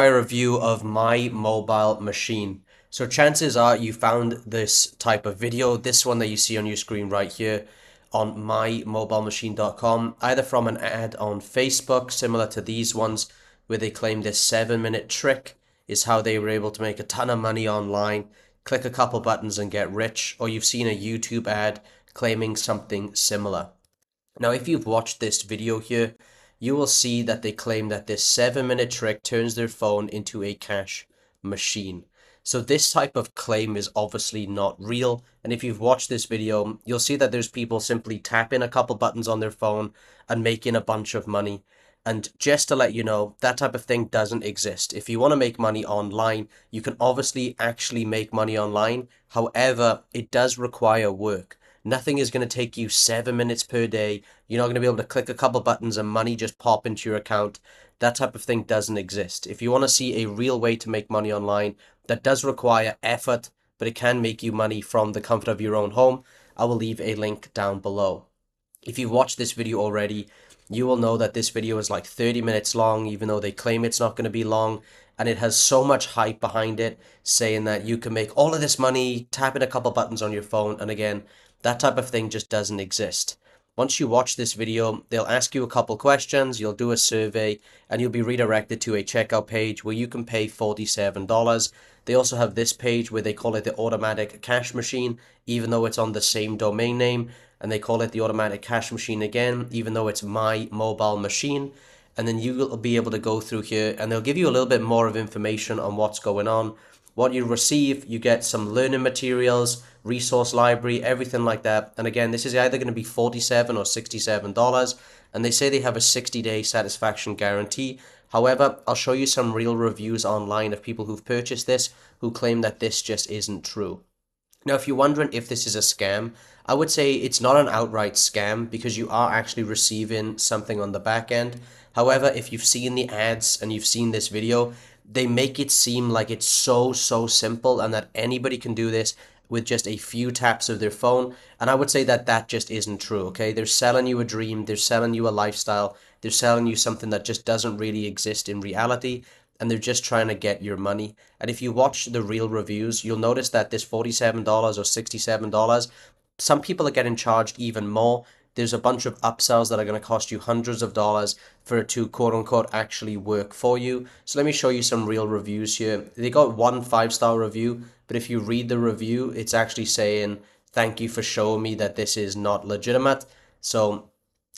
A review of my mobile machine. So chances are you found this type of video, this one that you see on your screen right here on mymobilemachine.com, either from an ad on Facebook, similar to these ones, where they claim this 7-minute trick is how they were able to make a ton of money online, click a couple buttons and get rich, or you've seen a YouTube ad claiming something similar. Now, if you've watched this video here, you will see that they claim that this 7-minute trick turns their phone into a cash machine. So this type of claim is obviously not real. And if you've watched this video, you'll see that there's people simply tapping a couple buttons on their phone and making a bunch of money. And just to let you know, that type of thing doesn't exist. If you want to make money online, you can obviously actually make money online. However, it does require work. Nothing is going to take you 7 minutes per day. You're not going to be able to click a couple buttons and money just pop into your account. That type of thing doesn't exist. If you want to see a real way to make money online, that does require effort, but it can make you money from the comfort of your own home. I will leave a link down below. If you've watched this video already, you will know that this video is like 30 minutes long, even though they claim it's not going to be long. And it has so much hype behind it, saying that you can make all of this money tapping a couple buttons on your phone. And again, that type of thing just doesn't exist. Once you watch this video, they'll ask you a couple questions, you'll do a survey, and you'll be redirected to a checkout page where you can pay $47. They also have this page where they call it the automatic cash machine, even though it's on the same domain name, and they call it the automatic cash machine again, even though it's my mobile machine. And then you will be able to go through here and they'll give you a little bit more of information on what's going on. What you receive, you get some learning materials, resource library, everything like that. And again, this is either going to be $47 or $67. And they say they have a 60-day satisfaction guarantee. However, I'll show you some real reviews online of people who've purchased this who claim that this just isn't true. Now, if you're wondering if this is a scam, I would say it's not an outright scam because you are actually receiving something on the back end. However, if you've seen the ads and you've seen this video, they make it seem like it's so simple and that anybody can do this with just a few taps of their phone. And I would say that that just isn't true, okay? They're selling you a dream, they're selling you a lifestyle, they're selling you something that just doesn't really exist in reality, and they're just trying to get your money. And if you watch the real reviews, you'll notice that this $47 or $67, some people are getting charged even more. There's a bunch of upsells that are going to cost you hundreds of dollars for it to quote unquote actually work for you. So let me show you some real reviews here. They got one 5-star review, but if you read the review, it's actually saying, thank you for showing me that this is not legitimate. So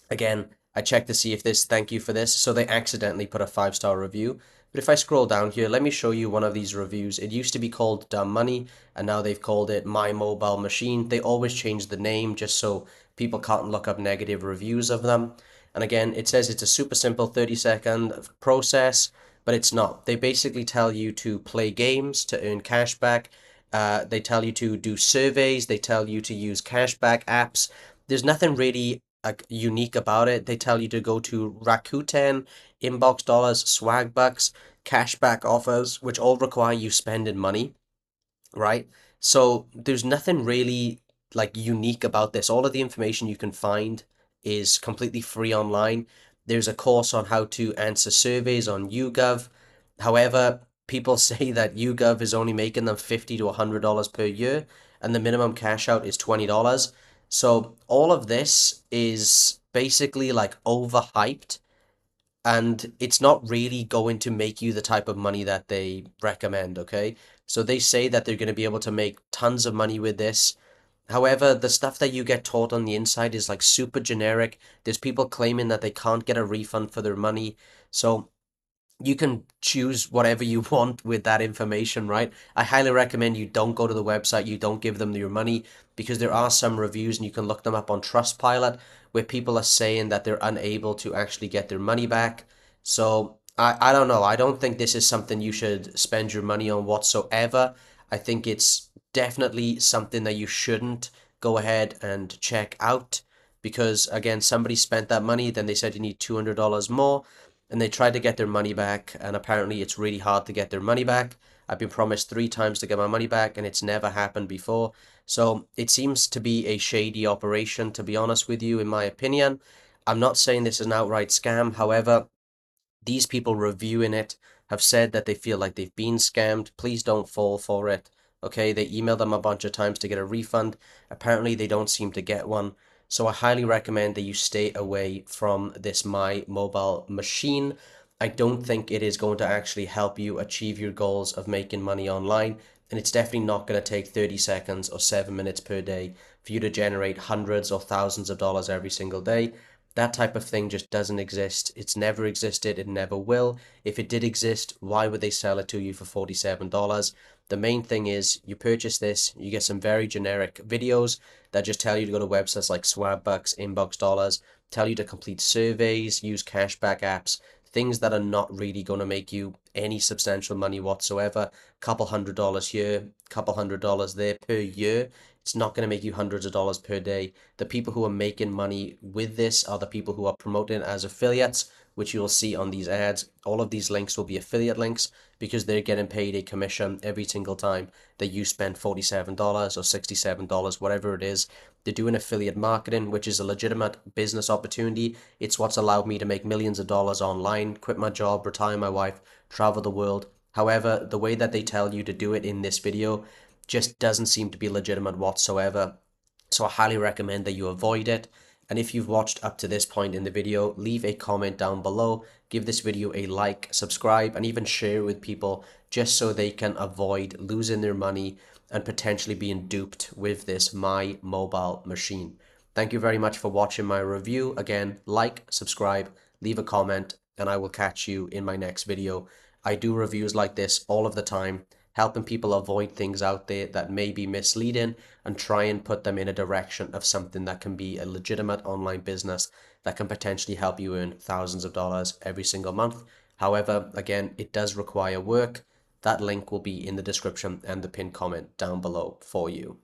again, I checked to see if this, thank you for this. So they accidentally put a 5-star review. But if I scroll down here, let me show you one of these reviews. It used to be called Dumb Money, and now they've called it My Mobile Machine. They always change the name just so people can't look up negative reviews of them. And again, it says it's a super simple 30-second process, but it's not. They basically tell you to play games to earn cash back. They tell you to do surveys. They tell you to use cashback apps. There's nothing really unique about it. They tell you to go to Rakuten, Inbox Dollars, Swag Bucks, cashback offers, which all require you spending money, right? So there's nothing really like unique about this. All of the information you can find is completely free online. There's a course on how to answer surveys on YouGov. However, people say that YouGov is only making them $50 to $100 per year, and the minimum cash out is $20. So all of this is basically like overhyped, and it's not really going to make you the type of money that they recommend, okay? So they say that they're going to be able to make tons of money with this. However, the stuff that you get taught on the inside is like super generic. There's people claiming that they can't get a refund for their money. So you can choose whatever you want with that information, right? I highly recommend you don't go to the website, you don't give them your money, because there are some reviews and you can look them up on Trustpilot where people are saying that they're unable to actually get their money back. So I don't know. I don't think this is something you should spend your money on whatsoever. I think it's definitely something that you shouldn't go ahead and check out because, again, somebody spent that money, then they said you need $200 more and they tried to get their money back, and apparently it's really hard to get their money back. I've been promised 3 times to get my money back, and it's never happened before. So it seems to be a shady operation, to be honest with you, in my opinion. I'm not saying this is an outright scam. However, these people reviewing it have said that they feel like they've been scammed. Please don't fall for it. Okay, they emailed them a bunch of times to get a refund. Apparently, they don't seem to get one. So I highly recommend that you stay away from this My Mobile machine. I don't think it is going to actually help you achieve your goals of making money online. And it's definitely not going to take 30 seconds or 7 minutes per day for you to generate hundreds or thousands of dollars every single day. That type of thing just doesn't exist. It's never existed. It never will. If it did exist, why would they sell it to you for $47? The main thing is you purchase this, you get some very generic videos that just tell you to go to websites like Swagbucks, Inbox Dollars, tell you to complete surveys, use cashback apps, things that are not really going to make you any substantial money whatsoever. Couple $100 here, couple $100 there per year. It's not going to make you hundreds of dollars per day. The people who are making money with this are the people who are promoting it as affiliates, which you'll see on these ads. All of these links will be affiliate links because they're getting paid a commission every single time that you spend $47 or $67, whatever it is. They're doing affiliate marketing, which is a legitimate business opportunity. It's what's allowed me to make millions of dollars online, quit my job, retire my wife, travel the world. However, the way that they tell you to do it in this video just doesn't seem to be legitimate whatsoever. So I highly recommend that you avoid it. And if you've watched up to this point in the video, leave a comment down below, give this video a like, subscribe, and even share with people just so they can avoid losing their money and potentially being duped with this My Mobile machine. Thank you very much for watching my review. Again, like, subscribe, leave a comment, and I will catch you in my next video. I do reviews like this all of the time, helping people avoid things out there that may be misleading and try and put them in a direction of something that can be a legitimate online business that can potentially help you earn thousands of dollars every single month. However, again, it does require work. That link will be in the description and the pinned comment down below for you.